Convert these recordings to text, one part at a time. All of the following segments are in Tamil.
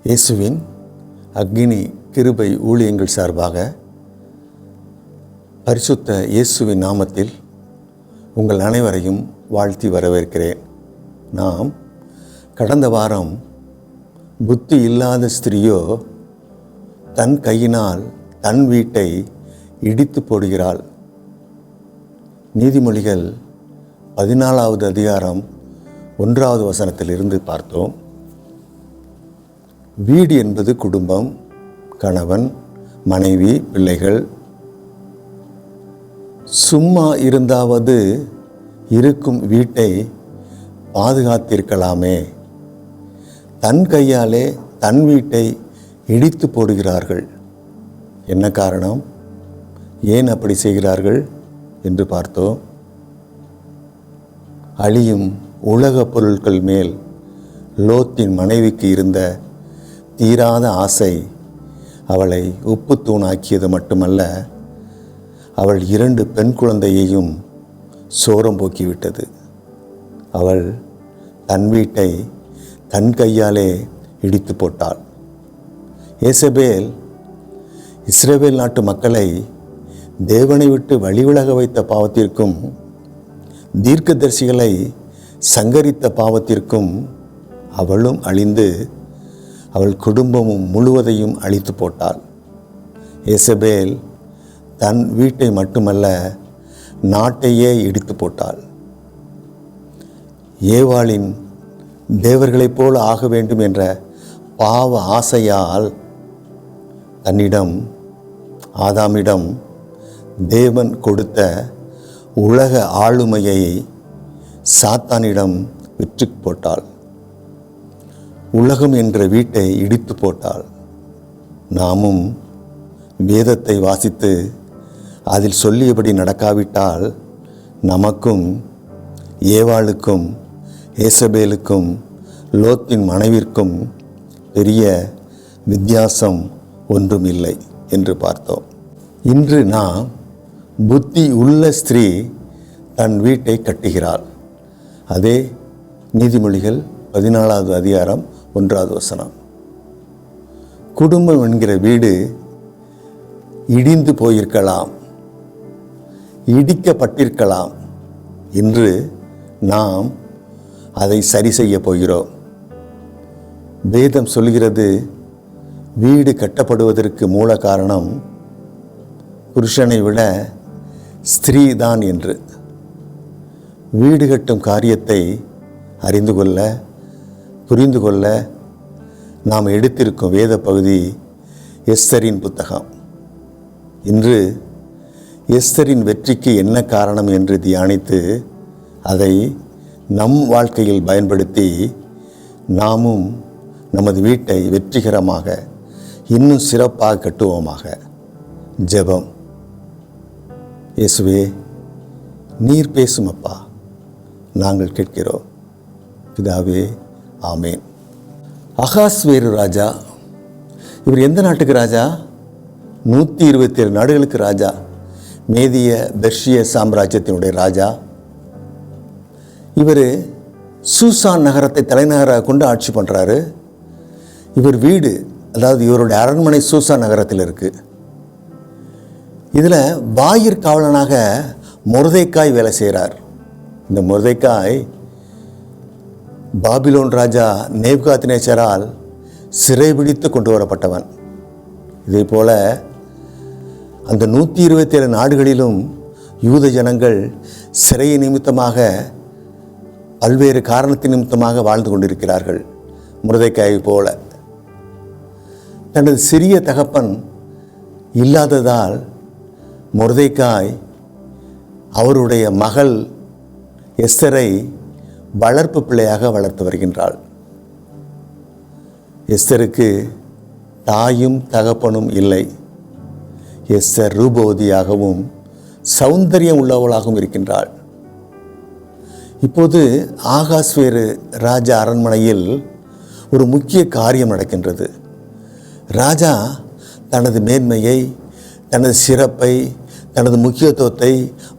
இயேசுவின் அக்னி கிருபை ஊழியங்கள் சார்பாக பரிசுத்த இயேசுவின் நாமத்தில் உங்கள் அனைவரையும் வாழ்த்தி வரவேற்கிறேன். நாம் கடந்த வாரம் புத்தி இல்லாத ஸ்திரியோ தன் கையினால் தன் வீட்டை இடித்து போடுகிறாள். நீதிமொழிகள் 14வது அதிகாரம் 1வது வசனத்திலிருந்து பார்த்தோம். வீடு என்பது குடும்பம், கணவன், மனைவி, பிள்ளைகள். சும்மா இருந்தாவது இருக்கும் வீட்டை பாதுகாத்திருக்கலாமே. தன் கையாலே தன் வீட்டை இடித்து போடுகிறார்கள். என்ன காரணம்? ஏன் அப்படி செய்கிறார்கள் என்று பார்த்தோம். அழியும் உலக பொருட்கள் மேல் லோத்தின் மனைவிக்கு இருந்த தீராத ஆசை அவளை உப்பு தூணாக்கியது மட்டுமல்ல, அவள் 2 பெண் குழந்தையையும் சோரம் போக்கிவிட்டது. அவள் தன் வீட்டை தன் கையாலே இடித்து போட்டாள். ஏசபேல் இஸ்ரவேல் நாட்டு மக்களை தேவனை விட்டு வழிவிலக வைத்த பாவத்திற்கும், தீர்க்கதரிசிகளை சங்கரித்த பாவத்திற்கும் அவளும் அழிந்து அவள் குடும்பமும் முழுவதையும் அழித்து போட்டாள். ஏசபேல் தன் வீட்டை மட்டுமல்ல, நாட்டையே இடித்து போட்டாள். ஏவாளின் தேவர்களைப் போல ஆக வேண்டும் என்ற பாவ ஆசையால் தன்னிடம் ஆதாமிடம் தேவன் கொடுத்த உலக ஆளுமையை சாத்தானிடம் விற்று போட்டாள். உலகம் என்ற வீட்டை இடித்து போட்டாள். நாமும் வேதத்தை வாசித்து அதில் சொல்லியபடி நடக்காவிட்டால் நமக்கும் ஏவாளுக்கும் ஏசபேலுக்கும் லோத்தின் மனைவிற்கும் பெரிய வித்தியாசம் ஒன்றும் இல்லை என்று பார்த்தோம். இன்று நாம் புத்தி உள்ள ஸ்திரீ தன் வீட்டை கட்டுகிறாள். அதே நீதிமொழிகள் 14வது அதிகாரம் 1வது வசனம். குடும்பம் என்கிற வீடு இடிந்து போயிருக்கலாம், இடிக்கப்பட்டிருக்கலாம். இன்று நாம் அதை சரி செய்ய போகிறோம். வேதம் சொல்கிறது, வீடு கட்டப்படுவதற்கு மூல காரணம் புருஷனை விட ஸ்திரீ தான் என்று. வீடு கட்டும் காரியத்தை அறிந்து கொள்ள, புரிந்து கொள்ள நாம் எடுத்திருக்கும் வேத பகுதி எஸ்தரின் புத்தகம். இன்று எஸ்தரின் வெற்றிக்கு என்ன காரணம் என்று தியானித்து அதை நம் வாழ்க்கையில் பயன்படுத்தி நாமும் நமது வீட்டை வெற்றிகரமாக இன்னும் சிறப்பாக கட்டுவோமாக. ஜெபம். இயேசுவே, நீர் பேசும் அப்பா, நாங்கள் கேட்கிறோம். பிதாவே, ஆமேன். அகாஸ்வேரு ராஜா, இவர் எந்த நாட்டுக்கு ராஜா? 127 நாடுகளுக்கு ராஜா. மேதிய பெர்ஷிய சாம்ராஜ்யத்தினுடைய ராஜா. இவர் சூசான் நகரத்தை தலைநகராக கொண்டு ஆட்சி பண்ணுறாரு. இவர் வீடு, அதாவது இவருடைய அரண்மனை சூசான் நகரத்தில் இருக்குது. இதில் வாயிற் காவலனாக மொர்தெக்காய் வேலை செய்கிறார். இந்த மொர்தெக்காய் பாபிலோன் ராஜா நேபுகாத்நேச்சரால் சிறைபிடித்து கொண்டு வரப்பட்டவன். இதே போல அந்த 127 நாடுகளிலும் யூத ஜனங்கள் சிறை நிமித்தமாக, பல்வேறு காரணத்தின் நிமித்தமாக வாழ்ந்து கொண்டிருக்கிறார்கள். மொர்தெக்காயை போல தனது சிறிய தகப்பன் இல்லாததால் மொர்தெக்காய் அவருடைய மகள் எஸ்தரை வளர்ப்பு பிள்ளையாக வளர்த்து வருகின்றாள். எஸ்தருக்கு தாயும் தகப்பனும் இல்லை. எஸ்தர் ரூபவதியாகவும் சௌந்தரியம் உள்ளவளாகவும் இருக்கின்றாள். இப்போது ஆகாஸ்வேரு ராஜா அரண்மனையில் ஒரு முக்கிய காரியம் நடக்கின்றது. ராஜா தனது மேன்மையை, தனது சிறப்பை, தனது முக்கியத்துவத்தை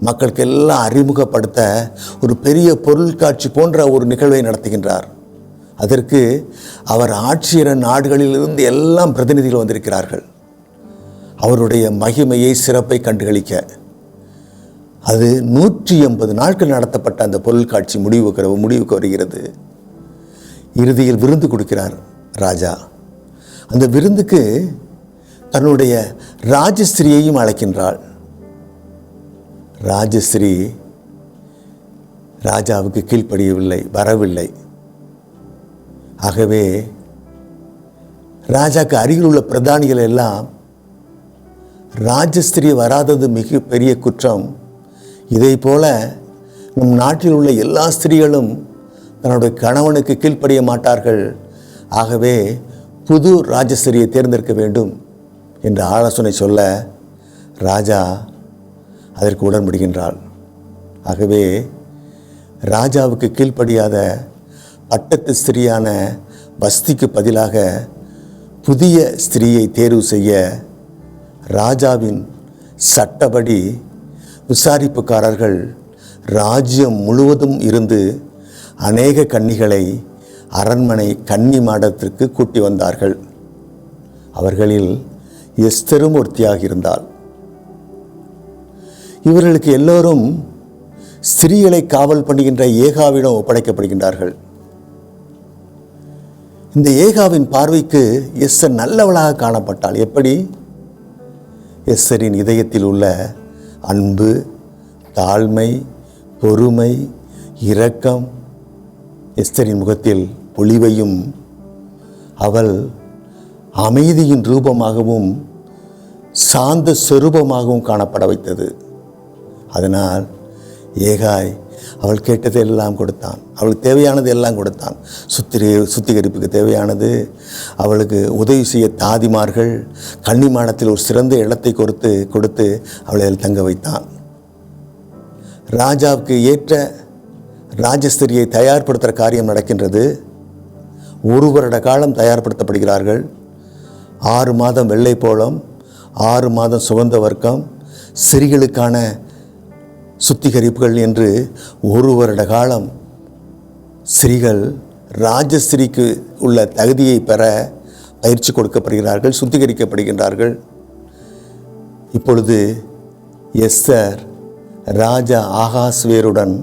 மக்களுக்கெல்லாம் அறிமுகப்படுத்த ஒரு பெரிய பொருள் காட்சி போன்ற ஒரு நிகழ்வை நடத்துகின்றார். அதற்கு அவர் ஆட்சியர நாடுகளிலிருந்து எல்லாம் பிரதிநிதிகள் வந்திருக்கிறார்கள். அவருடைய மகிமையை, சிறப்பை கண்டுகளிக்க. அது 180 நாட்கள் நடத்தப்பட்ட அந்த பொருட்காட்சி முடிவுக்கு வருகிறது. இறுதியில் விருந்து கொடுக்கிறார் ராஜா. அந்த விருந்துக்கு தன்னுடைய ராஜஸ்திரியையும் அழைக்கின்றாள். ராஜஸ்திரீ ராஜாவுக்கு கீழ்ப்படியவில்லை, வரவில்லை. ஆகவே ராஜாக்கு அருகில் உள்ள பிரதானிகள் எல்லாம் ராஜஸ்திரி வராதது மிக பெரிய குற்றம், இதை போல நம் நாட்டில் உள்ள எல்லா ஸ்திரீகளும் தன்னுடைய கணவனுக்கு கீழ்ப்படிய மாட்டார்கள், ஆகவே புது ராஜஸ்திரியை தேர்ந்தெடுக்க வேண்டும் என்று ஆலோசனை சொல்ல ராஜா அதற்கு உடன்படுகின்றாள். ஆகவே ராஜாவுக்கு கீழ்ப்படியாத பட்டத்து ஸ்திரீயான வஸ்திக்கு பதிலாக புதிய ஸ்திரீயை தேர்வு செய்ய ராஜாவின் சட்டப்படி விசாரிப்புக்காரர்கள் ராஜ்யம் முழுவதும் இருந்து அநேக கன்னிகளை அரண்மனை கன்னி மாடத்திற்கு கூட்டி வந்தார்கள். அவர்களில் எஸ்தரும் ஒருத்தியாக இருந்தாள். இவர்களுக்கு எல்லோரும் ஸ்திரீகளை காவல் பண்ணுகின்ற ஏகாவிடம் ஒப்படைக்கப்படுகின்றார்கள். இந்த ஏகாவின் பார்வைக்கு எஸ்தர் நல்லவளாக காணப்பட்டாள். எப்படி? எஸ்தரின் இதயத்தில் உள்ள அன்பு, தாழ்மை, பொறுமை, இரக்கம், எஸ்தரின் முகத்தில் பொலிவையும் அவள் அமைதியின் ரூபமாகவும் சாந்த சொரூபமாகவும் காணப்பட வைத்தது. அதனால் ஏகாய் அவள் கேட்டதை எல்லாம் கொடுத்தான். அவளுக்கு தேவையானது எல்லாம் கொடுத்தான். சுத்திகரிப்புக்கு தேவையானது, அவளுக்கு உதவி செய்ய தாதிமார்கள், கன்னிமாடத்தில் ஒரு சிறந்த இடத்தை கொடுத்து அவளை தங்க வைத்தான். ராஜாவுக்கு ஏற்ற ராஜஸ்திரியை தயார்படுத்துகிற காரியம் நடக்கின்றது. 1 வருட காலம் தயார்படுத்தப்படுகிறார்கள். 6 மாதம் வெள்ளை போளம், 6 மாதம் சுகந்த வர்க்கம், ஸ்திரீகளுக்கான சுத்திகரிப்புகள் என்று 1 வருட காலம் ஸ்திரீகள் ராஜஸ்திரிக்கு உள்ள தகுதியை பெற பயிற்சி கொடுக்கப்படுகிறார்கள், சுத்திகரிக்கப்படுகின்றார்கள். இப்பொழுது எஸ்தர் ராஜா ஆகாஸ்வேருடன்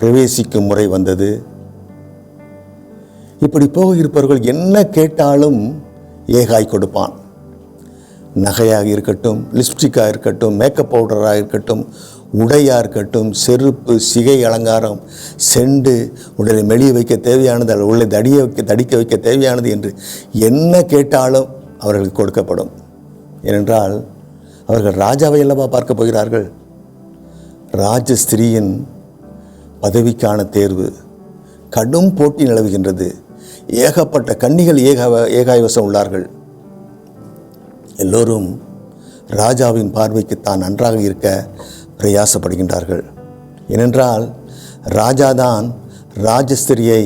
பிரவேசிக்கும் முறை வந்தது. இப்படி போக இருப்பவர்கள் என்ன கேட்டாலும் ஏகாய் கொடுப்பான். நகையாக இருக்கட்டும், லிப்ஸ்டிக்காக இருக்கட்டும், மேக்கப் பவுடராக இருக்கட்டும், உடையாக இருக்கட்டும், செருப்பு, சிகை அலங்காரம், செண்டு, உடலை மெளிய வைக்க தேவையானது, உள்ளே தடிக்க வைக்க தேவையானது என்று என்ன கேட்டாலும் அவர்களுக்கு கொடுக்கப்படும். ஏனென்றால் அவர்கள் ராஜாவை அல்லவா பார்க்க போகிறார்கள். ராஜஸ்திரியின் பதவிக்கான தேர்வு, கடும் போட்டி நிலவுகின்றது. ஏகப்பட்ட கன்னிகள் ஏகாய் வசம் உள்ளார்கள். எல்லோரும் ராஜாவின் பார்வைக்கு தான் நன்றாக இருக்க பிரயாசப்படுகின்றார்கள். ஏனென்றால் ராஜாதான் ராஜஸ்திரியை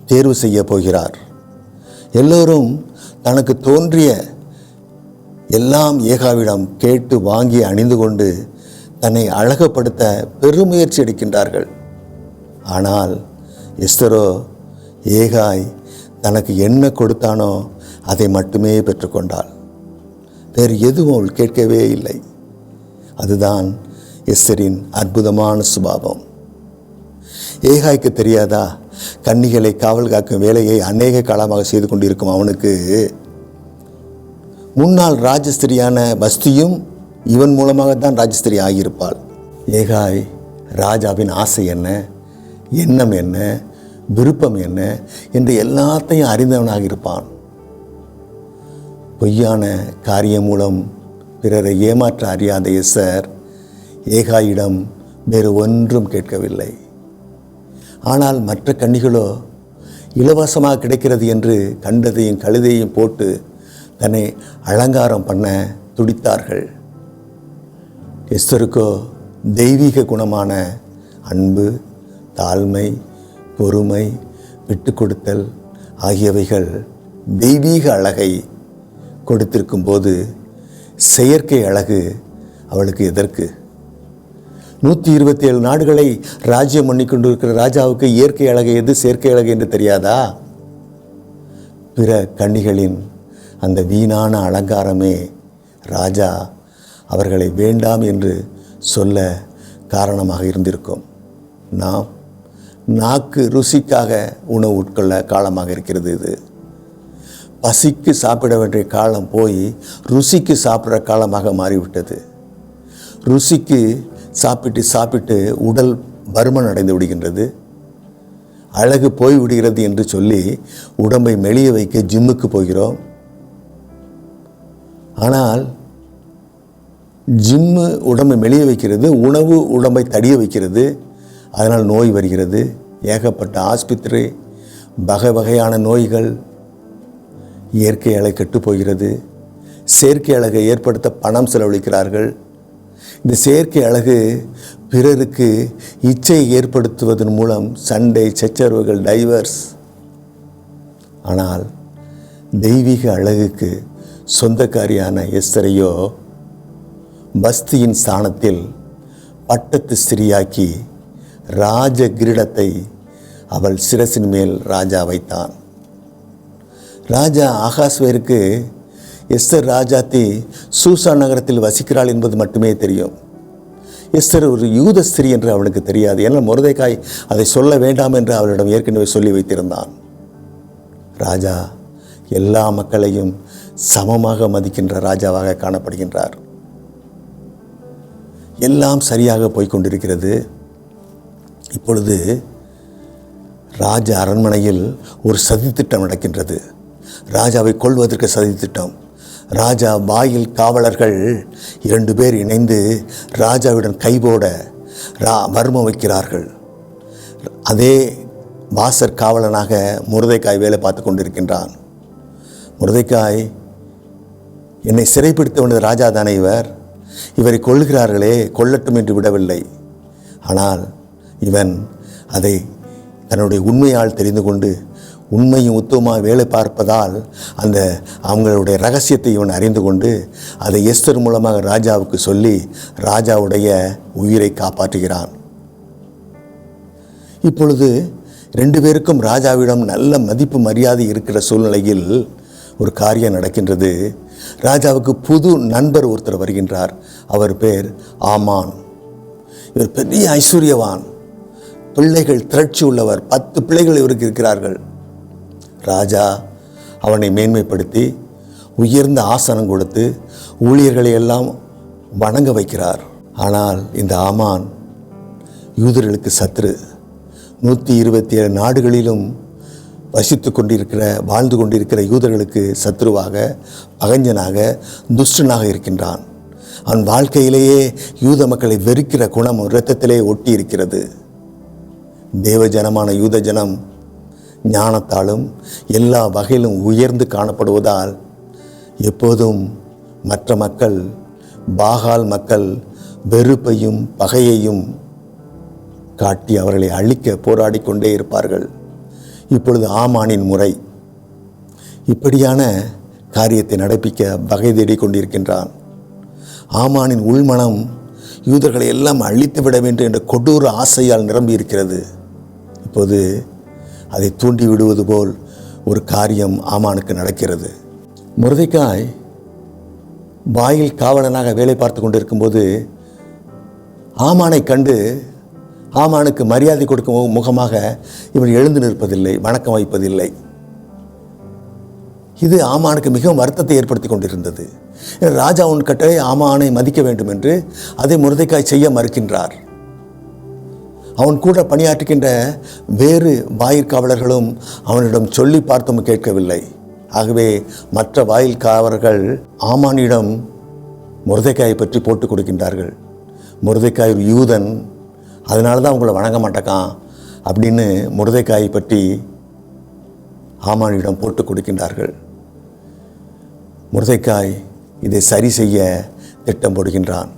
தேர்வு செய்ய போகிறார். எல்லோரும் தனக்கு தோன்றிய எல்லாம் ஏகாவிடம் கேட்டு வாங்கி அணிந்து கொண்டு தன்னை அழகுபடுத்த பெருமுயற்சி எடுக்கின்றார்கள். ஆனால் எஸ்தரோ ஏகாய் தனக்கு என்ன கொடுத்தானோ அதை மட்டுமே பெற்றுக்கொண்டாள். வேறு எதுவும் அவள் கேட்கவே இல்லை. அதுதான் எஸ்தரின் அற்புதமான சுபாவம். ஏகாய்க்கு தெரியாதா, கன்னிகளை காவல் காக்கும் வேலையை அநேக காலமாக செய்து கொண்டிருக்கும் அவனுக்கு முன்னாள் ராஜஸ்திரியான வஸ்தியும் இவன் மூலமாகத்தான் ராஜஸ்திரி ஆகியிருப்பாள். ஏகாய் ராஜாவின் ஆசை என்ன, எண்ணம் என்ன, விருப்பம் என்ன என்று எல்லாத்தையும் அறிந்தவனாக இருப்பான். பொய்யான காரியம் மூலம் பிறரை ஏமாற்ற அறியாத எஸ்தர் ஏகாயிடம் வேறு ஒன்றும் கேட்கவில்லை. ஆனால் மற்ற கன்னிகளோ இலவசமாக கிடைக்கிறது என்று கண்டதையும் கழுதையும் போட்டு தன்னை அலங்காரம் பண்ண துடித்தார்கள். எஸ்தருக்கோ தெய்வீக குணமான அன்பு, தாழ்மை, பொறுமை, விட்டு கொடுத்தல் ஆகியவைகள் தெய்வீக அழகை கொடுத்திருக்கும் போது செயற்கை அழகு அவளுக்கு எதற்கு? 127 நாடுகளை ராஜ்யம் பண்ணி கொண்டிருக்கிற ராஜாவுக்கு இயற்கை அழகு எது, செயற்கை அழகு என்று தெரியாதா? பிற கன்னிகளின் அந்த வீணான அலங்காரமே ராஜா அவர்களை வேண்டாம் என்று சொல்ல காரணமாக இருந்திருக்கும். நாம் நாக்கு ருசிக்காக உணவு உட்கொள்ள காலமாக இருக்கிறது. இது பசிக்கு சாப்பிட வேண்டிய காலம் போய் ருசிக்கு சாப்பிட்ற காலமாக மாறிவிட்டது. ருசிக்கு சாப்பிட்டு உடல் பருமன் அடைந்து விடுகின்றது, அழகு போய் விடுகிறது என்று சொல்லி உடம்பை மெலிய வைக்க ஜிம்முக்கு போகிறோம். ஆனால் ஜிம்மு உடம்பை மெலிய வைக்கிறது, உணவு உடம்பை தடிய வைக்கிறது. அதனால் நோய் வருகிறது. ஏகப்பட்ட ஆஸ்பத்திரி, வகையான நோய்கள். இயற்கை அழகு கெட்டு போகிறது. செயற்கை அழகை ஏற்படுத்த பணம் செலவழிக்கிறார்கள். இந்த செயற்கை அழகு பிறருக்கு இச்சையை ஏற்படுத்துவதன் மூலம் சண்டை, சச்சரவுகள், டைவர்ஸ். ஆனால் தெய்வீக அழகுக்கு சொந்தக்காரியான எஸ்தரையோ பஸ்தியின் ஸ்தானத்தில் பட்டத்து ஸ்திரியாக்கி ராஜ கிரீடத்தை அவள் சிரசின் மேல் ராஜா வைத்தான். ராஜா ஆகாஸ்வேருக்கு எஸ்தர் ராஜாத்தி சூசா நகரத்தில் வசிக்கிறாள் என்பது மட்டுமே தெரியும். எஸ்தர் ஒரு யூத ஸ்திரீ என்று அவனுக்கு தெரியாது. ஏன்னால் மொர்தெகாய் அதை சொல்ல வேண்டாம் என்று அவளிடம் ஏற்கனவே சொல்லி வைத்திருந்தான். ராஜா எல்லா மக்களையும் சமமாக மதிக்கின்ற ராஜாவாக காணப்படுகின்றார். எல்லாம் சரியாக போய்கொண்டிருக்கிறது. இப்பொழுது ராஜ அரண்மனையில் ஒரு சதித்திட்டம் நடக்கின்றது. ராஜாவை கொல்வதற்கு சதித்திட்டம். ராஜா வாயில் காவலர்கள் 2 பேர் இணைந்து ராஜாவிடம் கைபோட மர்மம் வைக்கிறார்கள். அதே வாசற் காவலனாக மொர்தெகாய் வேலை பார்த்து கொண்டிருக்கின்றான். மொர்தெகாய், என்னை சிறைப்பிடித்த வேண்டிய ராஜா தானே இவரை கொல்லுகிறார்களே, கொல்லட்டும் என்று விடவில்லை. ஆனால் இவன் அதை தன்னுடைய உண்மையால் தெரிந்து கொண்டு உண்மையும் உத்தமமாக வேலை பார்ப்பதால் அவங்களுடைய ரகசியத்தை இவன் அறிந்து கொண்டு அதை எஸ்தர் மூலமாக ராஜாவுக்கு சொல்லி ராஜாவுடைய உயிரை காப்பாற்றுகிறான். இப்பொழுது 2 பேருக்கும் ராஜாவிடம் நல்ல மதிப்பு மரியாதை இருக்கிற சூழ்நிலையில் ஒரு காரியம் நடக்கின்றது. ராஜாவுக்கு புது நண்பர் ஒருத்தர் வருகின்றார். அவர் பேர் ஆமான். இவர் பெரிய ஐஸ்வர்யவான், பிள்ளைகள் திரட்சி உள்ளவர். 10 பிள்ளைகள் இவருக்கு இருக்கிறார்கள். ராஜா அவனை மேன்மைப்படுத்தி உயர்ந்த ஆசனம் கொடுத்து ஊழியர்களை எல்லாம் வணங்க வைக்கிறார். ஆனால் இந்த ஆமான் யூதர்களுக்கு சத்துரு. 127 நாடுகளிலும் வாழ்ந்து கொண்டிருக்கிற யூதர்களுக்கு சத்ருவாக, பகஞ்சனாக, துஷ்டனாக இருக்கின்றான். அவன் வாழ்க்கையிலேயே யூத மக்களை வெறுக்கிற குணம் இரத்தத்திலே ஒட்டி இருக்கிறது. தேவ ஜனமான யூத ஜனம் ஞானத்தாலும் எல்லா வகையிலும் உயர்ந்து காணப்படுவதால் எப்போதும் மற்ற மக்கள், பாகால் மக்கள் வெறுப்பையும் பகையையும் காட்டி அவர்களை அழிக்க போராடி கொண்டே இருப்பார்கள். இப்பொழுது ஆமானின் முறை. இப்படியான காரியத்தை நடப்பிக்க வகை தேடிக் கொண்டிருக்கின்றான். ஆமானின் உள்மனம் யூதர்களை எல்லாம் அழித்து விட வேண்டும் என்ற கொடூர ஆசையால் நிரம்பி இருக்கிறது. இப்போது அதை தூண்டி விடுவது போல் ஒரு காரியம் ஆமானுக்கு நடக்கிறது. மொர்தெகாய் வாயில் காவலனாக வேலை பார்த்து கொண்டிருக்கும்போது ஆமானை கண்டு ஆமானுக்கு மரியாதை கொடுக்கும் முகமாக இவன் எழுந்து நிற்பதில்லை, வணக்கம் வைப்பதில்லை. இது ஆமானுக்கு மிகவும் வருத்தத்தை ஏற்படுத்தி கொண்டிருந்தது. ராஜா உன் கட்டளை ஆமானை மதிக்க வேண்டும் என்று அதை மொர்தெகாய் செய்ய மறுக்கின்றார். அவன் கூட பணியாற்றுகின்ற வேறு வாயிற்காவலர்களும் அவனிடம் சொல்லி பார்த்தும் கேட்கவில்லை. ஆகவே மற்ற வாயில் காவலர்கள் ஆமானிடம் மொர்தெகாயை பற்றி போட்டு கொடுக்கின்றார்கள். மொர்தெகாய் ஒரு யூதன், அதனால தான் உங்களை வணங்க மாட்டேக்கான் அப்படின்னு மொர்தெகாயை பற்றி ஆமானிடம் போட்டு கொடுக்கின்றார்கள். மொர்தெகாய் இதை சரி செய்ய திட்டம் போடுகின்றான்.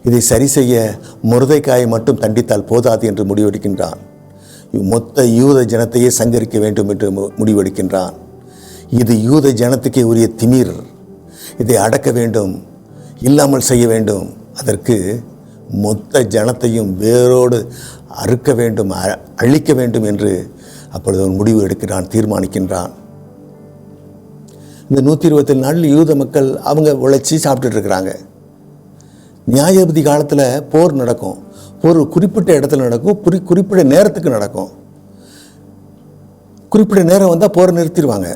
இதை சரி செய்ய மொர்தெகாயை மட்டும் தண்டித்தால் போதாது என்று முடிவெடுக்கின்றான். மொத்த யூத ஜனத்தையே சங்கரிக்க வேண்டும் என்று முடிவெடுக்கின்றான். இது யூத ஜனத்துக்கே உரிய திமிர். இதை அடக்க வேண்டும், இல்லாமல் செய்ய வேண்டும். அதற்கு மொத்த ஜனத்தையும் வேரோடு அறுக்க வேண்டும், அழிக்க வேண்டும் என்று அப்பொழுது அவன் முடிவு எடுக்கிறான், தீர்மானிக்கின்றான். இந்த 127 நாளில் யூத மக்கள் அவங்க உழைச்சி சாப்பிட்டுட்டு இருக்கிறாங்க. நியாயாதிபதி காலத்தில் போர் நடக்கும். போர் குறிப்பிட்ட இடத்துல நடக்கும், குறிப்பிட்ட நேரத்துக்கு நடக்கும். குறிப்பிட்ட நேரம் வந்தால் போரை நிறுத்திடுவாங்க.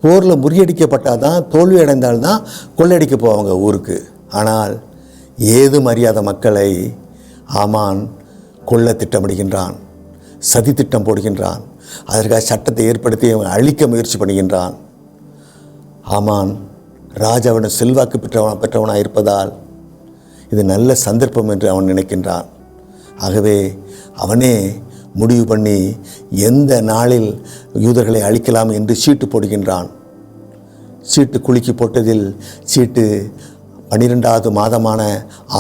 போரில் முறியடிக்கப்பட்டால் தான், தோல்வி அடைந்தால்தான் கொள்ளையடிக்க போவாங்க ஊருக்கு. ஆனால் ஏதும் அறியாத மக்களை ஆமான் கொல்ல திட்டமிடுகின்றான், சதி திட்டம் போடுகின்றான். அதற்காக சட்டத்தை ஏற்படுத்தி அவன் அழிக்க முயற்சி பண்ணுகின்றான். ஆமான் ராஜாவிடம் செல்வாக்கு பெற்றவனாக இருப்பதால் இது நல்ல சந்தர்ப்பம் என்று அவன் நினைக்கின்றான். ஆகவே அவனே முடிவு பண்ணி எந்த நாளில் யூதர்களை அழிக்கலாம் என்று சீட்டு போடுகின்றான். சீட்டு குலுக்கி போட்டதில் சீட்டு 12வது மாதமான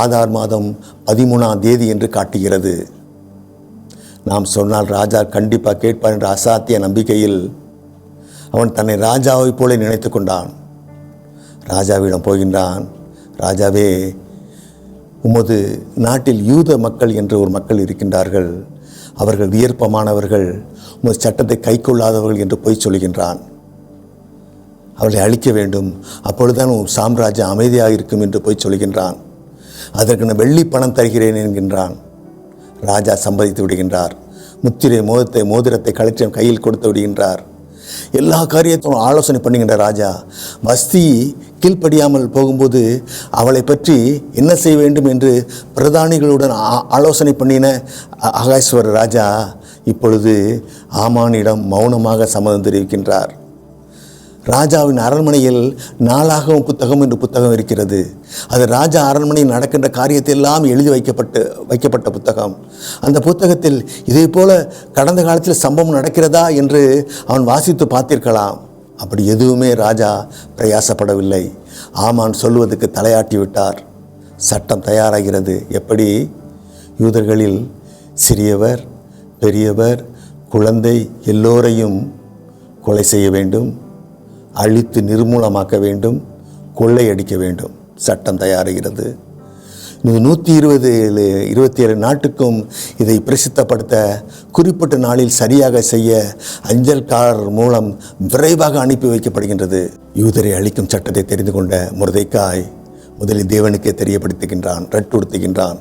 ஆதார் மாதம் 13ஆம் தேதி என்று காட்டுகிறது. நாம் சொன்னால் ராஜா கண்டிப்பாக கேட்பார் என்ற அசாத்திய நம்பிக்கையில் அவன் தன்னை ராஜாவை போல நினைத்து கொண்டான். ராஜாவிடம் போகின்றான். ராஜாவே, உமது நாட்டில் யூத மக்கள் என்று ஒரு மக்கள் இருக்கின்றார்கள். அவர்கள் வியர்ப்பமானவர்கள், உமது சட்டத்தை கை கொள்ளாதவர்கள் என்று பொய் சொல்கின்றான். அவர்களை அழிக்க வேண்டும், அப்பொழுதுதான் உன் சாம்ராஜ்யம் அமைதியாக இருக்கும் என்று பொய் சொல்கின்றான். அதற்கு நான் வெள்ளி பணம் தருகிறேன் என்கின்றான். ராஜா சம்மதித்து விடுகின்றார். முத்திரை மோதிரத்தை கலெக்டர் கையில் கொடுத்து விடுகின்றார். எல்லா காரியத்தையும் ஆலோசனை பண்ணுகின்ற ராஜா வஸ்தி கீழ்ப்படியாமல் போகும்போது அவளை பற்றி என்ன செய்ய வேண்டும் என்று பிரதானிகளுடன் ஆலோசனை பண்ணின அகாஸ்வர ராஜா இப்பொழுது ஆமானிடம் மௌனமாக சம்மதம் தெரிவிக்கின்றார். ராஜாவின் அரண்மனையில் நாளாகவும் புத்தகம் என்று புத்தகம் இருக்கிறது. அது ராஜா அரண்மனையில் நடக்கின்ற காரியத்தை எல்லாம் எழுதி வைக்கப்பட்ட புத்தகம். அந்த புத்தகத்தில் இதே போல கடந்த காலத்தில் சம்பவம் நடக்கிறதா என்று அவன் வாசித்து பார்த்திருக்கலாம். அப்படி எதுவுமே ராஜா பிரயாசப்படவில்லை. ஆமான் சொல்வதற்கு தலையாட்டி விட்டார். சட்டம் தயாராகிறது. எப்படி? யூதர்களில் சிறியவர், பெரியவர், குழந்தை எல்லோரையும் கொலை செய்ய வேண்டும், அழித்து நிர்மூலமாக்க வேண்டும், கொள்ளையடிக்க வேண்டும். சட்டம் தயாராகிறது. 127 நாட்டுக்கும் இதை பிரசித்தப்படுத்த குறிப்பிட்ட நாளில் சரியாக செய்ய அஞ்சல்காரர் மூலம் விரைவாக அனுப்பி வைக்கப்படுகின்றது. யூதரை அழிக்கும் சட்டத்தை தெரிந்து கொண்ட மொர்தெக்காய் முதலில் தேவனுக்கே தெரியப்படுத்துகின்றான், ரட்டுடுத்துகின்றான்.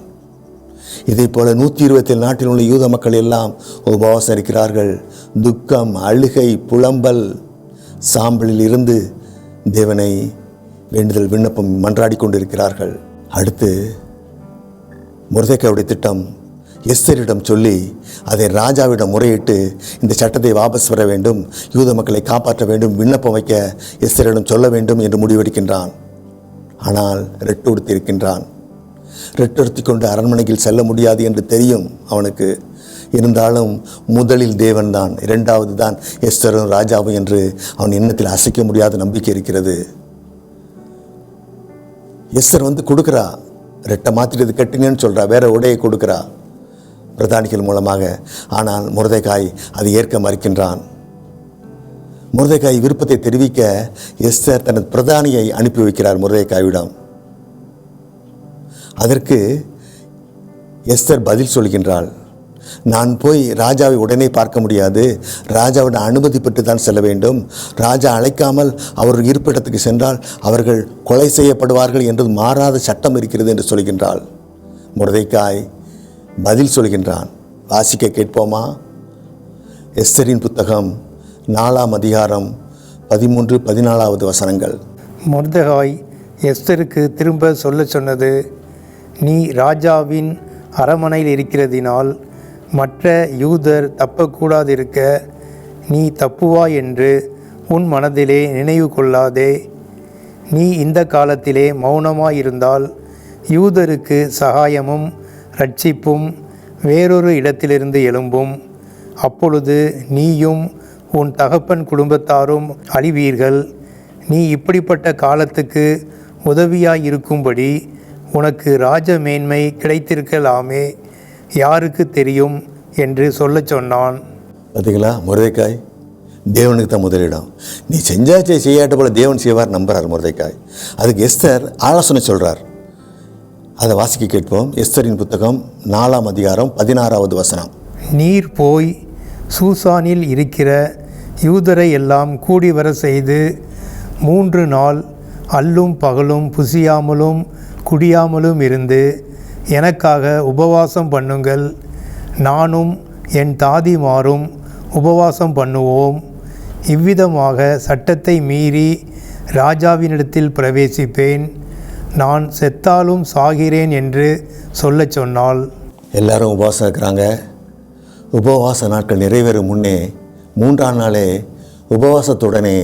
இதே போல 127 நாட்டில் உள்ள யூத மக்கள் எல்லாம் உபவாசம் இருக்கிறார்கள். துக்கம், அழுகை, புலம்பல், சாம்பலில் இருந்து தேவனை வேண்டுதல் விண்ணப்பம் மன்றாடி கொண்டிருக்கிறார்கள். அடுத்து மொர்தெக்காயுடைய திட்டம், எஸ்தரிடம் சொல்லி அதை ராஜாவிடம் முறையிட்டு இந்த சட்டத்தை வாபஸ் பெற வேண்டும், யூத மக்களை காப்பாற்ற வேண்டும், விண்ணப்பம் வைக்க எஸ்தரிடம் சொல்ல வேண்டும் என்று முடிவெடுக்கின்றான். ஆனால் ரெட்டுடுத்திருக்கின்றான். ரெட்டுடுத்தி கொண்டு அரண்மனையில் செல்ல முடியாது என்று தெரியும் அவனுக்கு. இருந்தாலும் முதலில் தேவன் தான், இரண்டாவது தான் எஸ்தரும் ராஜாவும் என்று அவன் எண்ணத்தில் அசைக்க முடியாத நம்பிக்கை இருக்கிறது. எஸ்தர் கொடுக்குறா, ரெட்டை மாற்றிட்டு கட்டுங்கன்னு சொல்கிறா, வேற உடையை கொடுக்குறா பிரதானிகள் மூலமாக. ஆனால் மொர்தெக்காய் அதை ஏற்க மறுக்கின்றான். மொர்தெக்காய் விருப்பத்தை தெரிவிக்க எஸ்தர் தனது பிரதானியை அனுப்பி வைக்கிறார் மொர்தெக்காயிடம். அதற்கு எஸ்தர் பதில் சொல்கின்றாள், நான் போய் ராஜாவை உடனே பார்க்க முடியாது, ராஜாவோட அனுமதி பெற்று தான் செல்ல வேண்டும். ராஜா அழைக்காமல் அவர் இருப்பிடத்துக்கு சென்றால் அவர்கள் கொலை செய்யப்படுவார்கள் என்று மாறாத சட்டம் இருக்கிறது என்று சொல்கின்றாள். மொர்தெக்காய் பதில் சொல்கின்றான். வாசிக்க கேட்போமா? எஸ்தரின் புத்தகம் 4ஆம் அதிகாரம் 13-14 வசனங்கள். மொர்தெக்காய் எஸ்தருக்கு திரும்ப சொல்ல சொன்னது, நீ ராஜாவின் அரண்மனையில் இருக்கிறதினால் மற்ற யூதர் தப்பக்கூடாதிருக்க நீ தப்புவாய் என்று உன் மனதிலே நினைவு கொள்ளாதே. நீ இந்த காலத்திலே மௌனமாயிருந்தால் யூதருக்கு சகாயமும் இரட்சிப்பும் வேறொரு இடத்திலிருந்து எழும்பும். அப்பொழுது நீயும் உன் தகப்பன் குடும்பத்தாரும் அழிவீர்கள். நீ இப்படிப்பட்ட காலத்துக்கு உதவியாயிருக்கும்படி உனக்கு ராஜ மேன்மை கிடைத்திருக்கலாமே, யாருக்கு தெரியும் என்று சொல்ல சொன்னான். பார்த்தீங்களா, மொர்தெக்காய் தேவனுக்கு தான் முதலிடம். நீ செய்யாட்ட போல தேவன் செய்வார் நம்புறார் மொர்தெக்காய். அதுக்கு எஸ்தர் ஆலோசனை சொல்கிறார். அதை வாசிக்க கேட்போம். எஸ்தரின் புத்தகம் 4ஆம் அதிகாரம் 16வது வசனம். நீர் போய் சூசானில் இருக்கிற யூதரை எல்லாம் கூடி வர செய்து 3 நாள் அல்லும் பகலும் புசியாமலும் குடியாமலும் இருந்து எனக்காக உபவாசம் பண்ணுங்கள். நானும் என் தாதிமாரும் உபவாசம் பண்ணுவோம். இவ்விதமாக சட்டத்தை மீறி ராஜாவினிடத்தில் பிரவேசிப்பேன். நான் செத்தாலும் சாகிறேன் என்று சொல்லச் சொன்னாள். எல்லாரும் உபவாசம் இருக்கிறாங்க. உபவாச நாட்கள் நிறைவேறும் முன்னே 3ஆம் நாளே உபவாசத்துடனே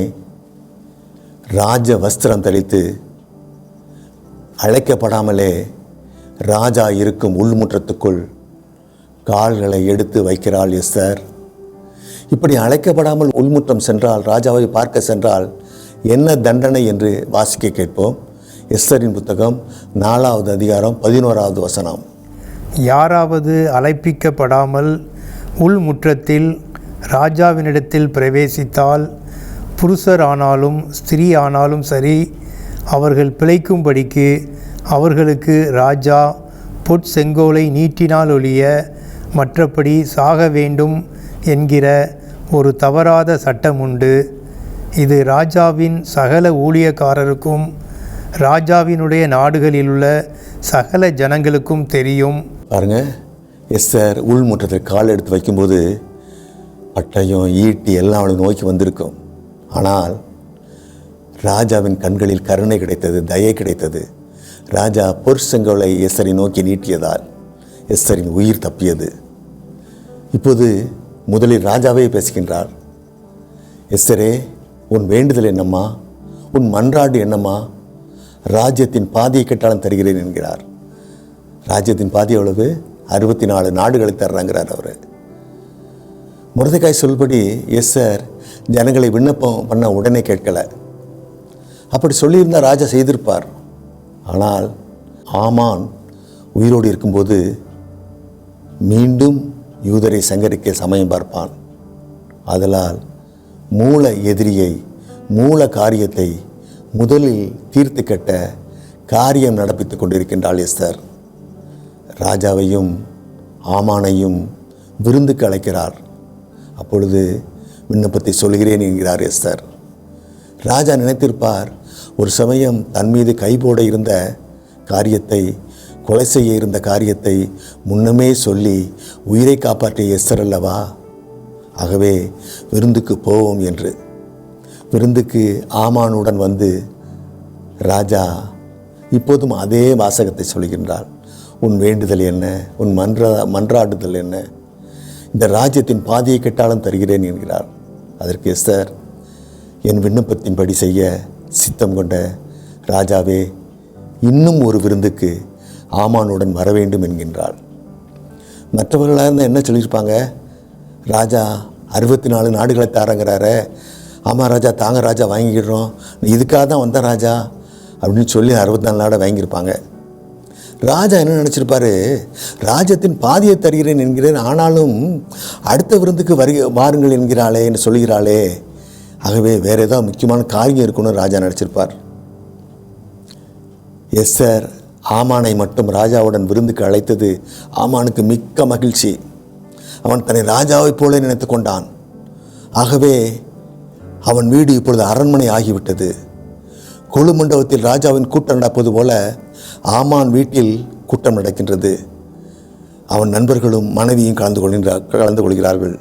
ராஜ வஸ்திரம் தரித்து அழைக்கப்படாமலே ராஜா இருக்கும் உள்முற்றத்துக்குள் கால்களை எடுத்து வைக்கிறாள் எஸ்தர். இப்படி அழைக்கப்படாமல் உள்முற்றம் சென்றால், ராஜாவை பார்க்க சென்றால் என்ன தண்டனை என்று வாசிக்க கேட்போம். எஸ்தரின் புத்தகம் 4வது அதிகாரம் 11வது வசனம். யாராவது அழைப்பிக்கப்படாமல் உள்முற்றத்தில் ராஜாவினிடத்தில் பிரவேசித்தால், புருஷர் ஆனாலும் ஸ்திரீ ஆனாலும் சரி, அவர்கள் பிழைக்கும்படிக்கு அவர்களுக்கு ராஜா பொற்செங்கோலை நீட்டினால் ஒழிய மற்றபடி சாக வேண்டும் என்கிற ஒரு தவறாத சட்டம் உண்டு. இது ராஜாவின் சகல ஊழியக்காரருக்கும் ராஜாவினுடைய நாடுகளிலுள்ள சகல ஜனங்களுக்கும் தெரியும். பாருங்க, எஸ்தர் உள்முற்றத்தில் கால் எடுத்து வைக்கும்போது பட்டயம் ஈட்டி எல்லாம் அவளுக்கு நோக்கி வந்திருக்கும். ஆனால் ராஜாவின் கண்களில் கருணை கிடைத்தது, தயை கிடைத்தது. ராஜா பொற்செங்கோலை எஸ்தரை நோக்கி நீட்டியதால் எஸ்தரின் உயிர் தப்பியது. இப்போது முதலில் ராஜாவே பேசுகின்றார். எஸ்தரே, உன் வேண்டுதல் என்னம்மா? உன் மன்றாடு என்னம்மா? ராஜ்யத்தின் பாதியை கேட்டாலும் தருகிறேன் என்கிறார். ராஜ்யத்தின் பாதி எவ்வளவு? 64 நாடுகளை தர்றாங்கிறார் அவர். மொர்தெகாய் சொல்படி எஸ்தர் ஜனங்களை விண்ணப்பம் பண்ண உடனே கேட்கலை. அப்படி சொல்லியிருந்தால் ராஜா செய்திருப்பார். ஆனால் ஆமான் உயிரோடு இருக்கும்போது மீண்டும் யூதரை சங்கரிக்க சமயம் பார்ப்பான். ஆதலால் மூல எதிரியை, மூல காரியத்தை முதலில் தீர்த்து கட்ட காரியம் நடப்பித்து கொண்டிருக்கின்றாள் எஸ்தர். ராஜாவையும் ஆமானையும் விருந்துக்கு அழைக்கிறார். அப்பொழுது விண்ணப்பத்தை சொல்கிறேன் என்கிறார் எஸ்தர். ராஜா நினைத்திருப்பார், ஒரு சமயம் தன் மீது கைபோட இருந்த காரியத்தை, கொலை செய்ய இருந்த காரியத்தை முன்னமே சொல்லி உயிரை காப்பாற்றிய எஸ்தர் அல்லவா, ஆகவே விருந்துக்கு போவோம் என்று. விருந்துக்கு ஆமானுடன் வந்து ராஜா இப்போதும் அதே வாசகத்தை சொல்கின்றார். உன் வேண்டுதல் என்ன? உன் மன்றாடுதல் என்ன? இந்த ராஜ்யத்தின் பாதியை கேட்டாலும் தருகிறேன் என்கிறார். அதற்கு எஸ்தர், என் விண்ணப்பத்தின்படி செய்ய சித்தம் கொண்ட ராஜாவே, இன்னும் ஒரு விருந்துக்கு ஆமானுடன் வர வேண்டும் என்கின்றாள். மற்றவர்களாக இருந்தால் என்ன சொல்லியிருப்பாங்க? ராஜா 64 நாடுகளை தாரங்கிறாரு. ஆமாம் ராஜா, தாங்க ராஜா, வாங்கிடுறோம், இதுக்காக தான் வந்த ராஜா அப்படின்னு சொல்லி 64 நாடை வாங்கியிருப்பாங்க. ராஜா என்ன நினச்சிருப்பாரு? ராஜ்யத்தின் பாதியை தருகிறேன் என்கிறேன், ஆனாலும் அடுத்த விருந்துக்கு வாருங்கள் என்கிறாளே என்று சொல்கிறாளே, ஆகவே வேறு ஏதாவது முக்கியமான காரியம் இருக்குன்னு ராஜா நினச்சிருப்பார். எஸ்தர் ஆமானை மட்டும் ராஜாவுடன் விருந்துக்கு அழைத்தது ஆமானுக்கு மிக்க மகிழ்ச்சி. அவன் தன்னை ராஜாவைப் போல நினைத்து கொண்டான். ஆகவே அவன் வீடு இப்பொழுது அரண்மனை ஆகிவிட்டது. கொழு மண்டபத்தில் ராஜாவின் கூட்டம் நடப்பது போல ஆமான் வீட்டில் கூட்டம் நடக்கின்றது. அவன் நண்பர்களும் மனைவியும் கலந்து கொள்கிறார்கள்.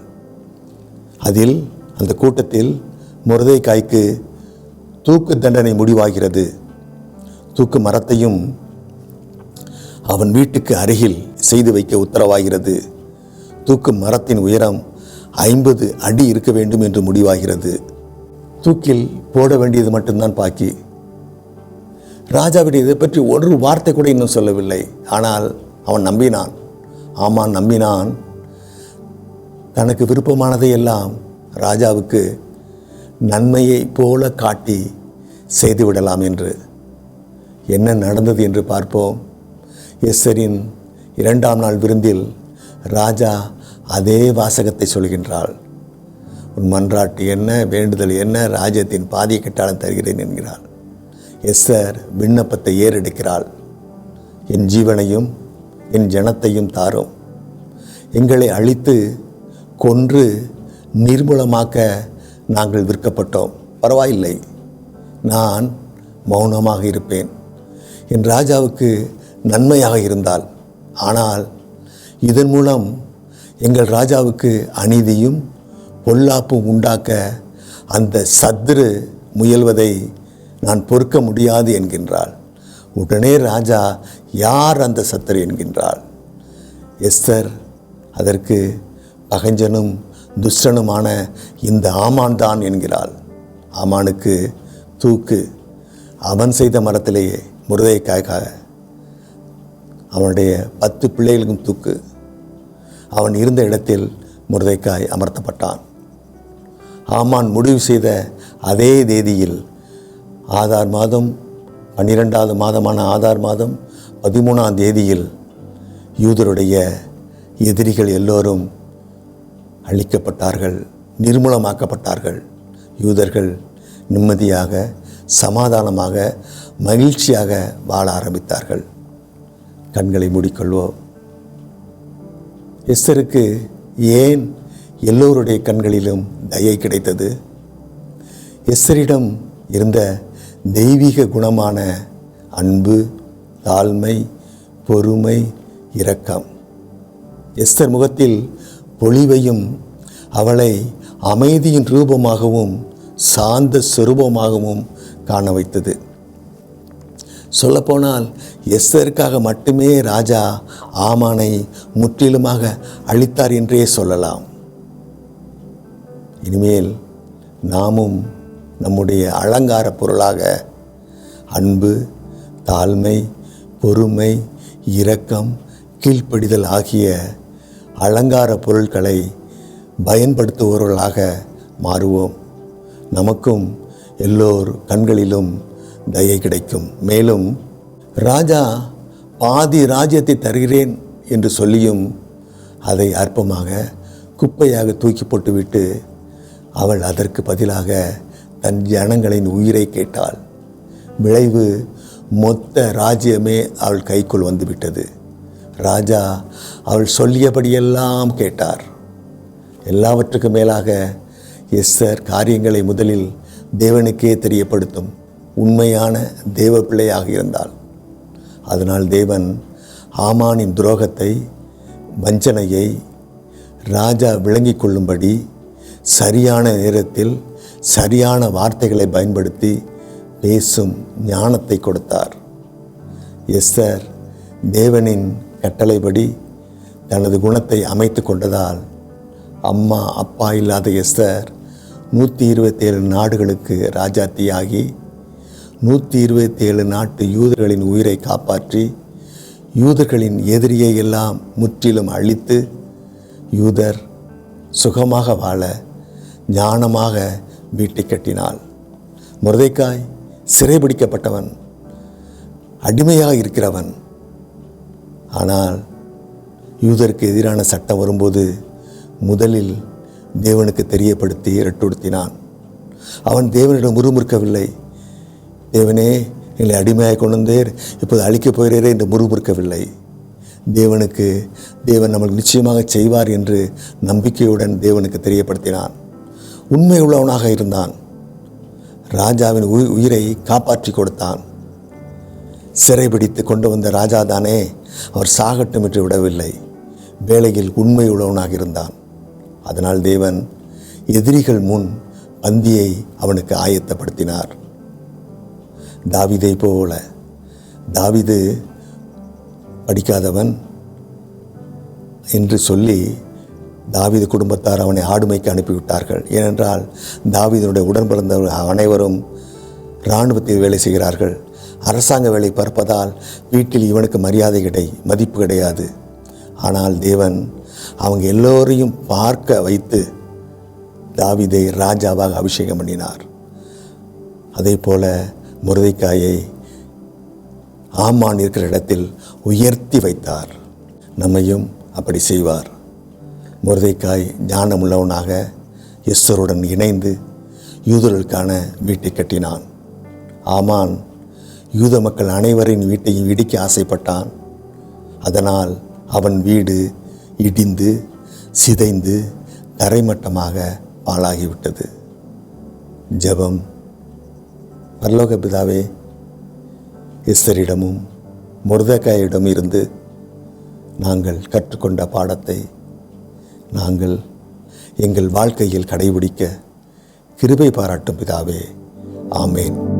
அதில் அந்த கூட்டத்தில் மொர்தெகாய்க்கு தூக்கு தண்டனை முடிவாகிறது. தூக்கு மரத்தையும் அவன் வீட்டுக்கு அருகில் செய்து வைக்க உத்தரவாகிறது. தூக்கு மரத்தின் உயரம் 50 அடி இருக்க வேண்டும் என்று முடிவாகிறது. தூக்கில் போட வேண்டியது மட்டும்தான் பாக்கி. ராஜாவிடம் இதை பற்றி ஒரு வார்த்தை கூட இன்னும் சொல்லவில்லை. ஆனால் அவன் நம்பினான். ஆமான் நம்பினான், தனக்கு விருப்பமானதை எல்லாம் ராஜாவுக்கு நன்மையை போல காட்டி செய்துவிடலாம் என்று. என்ன நடந்தது என்று பார்ப்போம். எஸ்தரின் 2ஆம் நாள் விருந்தில் ராஜா அதே வாசகத்தை சொல்கின்றாள். உன் மன்றாட்டு என்ன, வேண்டுதல் என்ன, ராஜ்யத்தின் பாதியை கட்டாளம் தருகிறேன் என்கிறாள். எஸ்தர் விண்ணப்பத்தை ஏறெடுக்கிறாள். என் ஜீவனையும் என் ஜனத்தையும் தாரும். எங்களை அழித்து கொன்று நிர்மூலமாக்க நாங்கள் விற்கப்பட்டோம். பரவாயில்லை, நான் மௌனமாக இருப்பேன். என் ராஜாவுக்கு நன்மையாக இருந்தால். ஆனால் இதன் மூலம் எங்கள் ராஜாவுக்கு அநீதியும் பொல்லாப்பும் உண்டாக்க அந்த சத்துரு முயல்வதை நான் பொறுக்க முடியாது என்கின்றாள். உடனே ராஜா, யார் அந்த சத்துரு என்கின்றாள். எஸ்தர் அதற்கு பகஞ்சனும் துஷ்டனுமான இந்த ஆமான் தான் என்கிறாள். ஆமானுக்கு தூக்கு. அவன் செய்த மரத்திலேயே முருதைக்காய்க்காக அவனுடைய 10 பிள்ளைகளுக்கும் தூக்கு. அவன் இருந்த இடத்தில் முருதைக்காய் அமர்த்தப்பட்டான். ஆமான் முடிவு செய்த அதே தேதியில் ஆதார் மாதம் 12வது மாதமான ஆதார் மாதம் 13ஆம் தேதியில் யூதருடைய எதிரிகள் எல்லோரும் அழிக்கப்பட்டார்கள், நிர்மூலமாக்கப்பட்டார்கள். யூதர்கள் நிம்மதியாக, சமாதானமாக, மகிழ்ச்சியாக வாழ ஆரம்பித்தார்கள். கண்களை மூடிக்கொள்வோம். எஸ்தருக்கு ஏன் எல்லோருடைய கண்களிலும் தயை கிடைத்தது? எஸ்தரிடம் இருந்த தெய்வீக குணமான அன்பு, தாழ்மை, பொறுமை, இரக்கம் எஸ்தர் முகத்தில் பொலிவையும் அவளை அமைதியின் ரூபமாகவும் சாந்த சொரூபமாகவும் காண வைத்தது. சொல்லப்போனால் எஸ்தருக்காக மட்டுமே ராஜா ஆமானை முற்றிலுமாக அழித்தார் என்றே சொல்லலாம். இனிமேல் நாமும் நம்முடைய அலங்கார பொருளாக அன்பு, தாழ்மை, பொறுமை, இரக்கம், கீழ்ப்படிதல் ஆகிய அலங்கார பொருட்களை பயன்படுத்துபவர்களாக மாறுவோம். நமக்கும் எல்லோர் கண்களிலும் தயை கிடைக்கும். மேலும் ராஜா பாதி ராஜ்யத்தை தருகிறேன் என்று சொல்லியும் அதை அற்பமாக குப்பையாக தூக்கி போட்டுவிட்டு அவள் அதற்கு பதிலாக தன் ஜனங்களின் உயிரை கேட்டாள். விளைவு மொத்த ராஜ்யமே அவள் கைக்குள் வந்துவிட்டது. ராஜா அவள் சொல்லியபடியெல்லாம் கேட்டார். எல்லாவற்றுக்கும் மேலாக எஸ்தர் காரியங்களை முதலில் தேவனுக்கே தெரியப்படுத்தும் உண்மையான தேவ பிள்ளையாக இருந்தாள். அதனால் தேவன் ஆமானின் துரோகத்தை, வஞ்சனையை ராஜா விளங்கி கொள்ளும்படி சரியான நேரத்தில் சரியான வார்த்தைகளை பயன்படுத்தி பேசும் ஞானத்தை கொடுத்தார். எஸ்தர் தேவனின் கட்டளைப்படி தனது குணத்தை அமைத்து கொண்டதால் அம்மா அப்பா இல்லாத எஸ்தர் 127 நாடுகளுக்கு ராஜாத்தியாகி 127 நாட்டு யூதர்களின் உயிரை காப்பாற்றி யூதர்களின் எதிரியை எல்லாம் முற்றிலும் அழித்து யூதர் சுகமாக வாழ ஞானமாக வீட்டை கட்டினாள். மொர்தெக்காய் சிறைபிடிக்கப்பட்டவன், அடிமையாக இருக்கிறவன். ஆனால் யூதருக்கு எதிரான சட்டம் வரும்போது முதலில் தேவனுக்கு தெரியப்படுத்தி இரட்டுடுத்தினான். அவன் தேவனிடம் முறுமுறுக்கவில்லை. தேவனே, எங்களை அடிமையாக கொண்டு வந்தேர், இப்போது அழிக்கப் போகிறீரே என்று முறுமுறுக்கவில்லை. தேவன் நம்மளுக்கு நிச்சயமாக செய்வார் என்று நம்பிக்கையுடன் தேவனுக்கு தெரியப்படுத்தினான். உண்மை உள்ளவனாக இருந்தான். ராஜாவின் உயிரை காப்பாற்றி கொடுத்தான். சிறைபிடித்து கொண்டு வந்த ராஜாதானே, அவர் சாகட்டும் என்று விடவில்லை. வேளையில் உண்மை உள்ளவனாக இருந்தான். அதனால் தேவன் எதிரிகள் முன் பந்தியை அவனுக்கு ஆயத்தப்படுத்தினார். தாவீதை போல, தாவீது படிக்காதவன் என்று சொல்லி தாவீது குடும்பத்தார் அவனை ஆடுமைக்கு அனுப்பிவிட்டார்கள். ஏனென்றால் தாவீதனுடைய உடன் பிறந்தவர்கள் அனைவரும் இராணுவத்தில் வேலை செய்கிறார்கள். அரசாங்க வேலை பார்ப்பதால் வீட்டில் இவனுக்கு மதிப்பு கிடையாது. ஆனால் தேவன் அவங்க எல்லோரையும் பார்க்க வைத்து தாவீதை ராஜாவாக அபிஷேகம் பண்ணினார். அதே போல மொர்தெக்காயை ஆமான் இருக்கிற இடத்தில் உயர்த்தி வைத்தார். நம்மையும் அப்படி செய்வார். மொர்தெக்காய் ஞானமுள்ளவனாக எஸ்தருடன் இணைந்து யூதர்களுக்கான வீட்டை கட்டினான். ஆமான் யூத மக்கள் அனைவரின் வீட்டையும் இடிக்க ஆசைப்பட்டான். அதனால் அவன் வீடு இடிந்து சிதைந்து தரைமட்டமாக பாழாகிவிட்டது. ஜெபம். பரலோக பிதாவே, எஸ்தரிடமும் மொர்தெகாயிடம் இருந்து நாங்கள் கற்றுக்கொண்ட பாடத்தை நாங்கள் எங்கள் வாழ்க்கையில் கடைபிடிக்க கிருபை பாராட்டும் பிதாவே. ஆமேன்.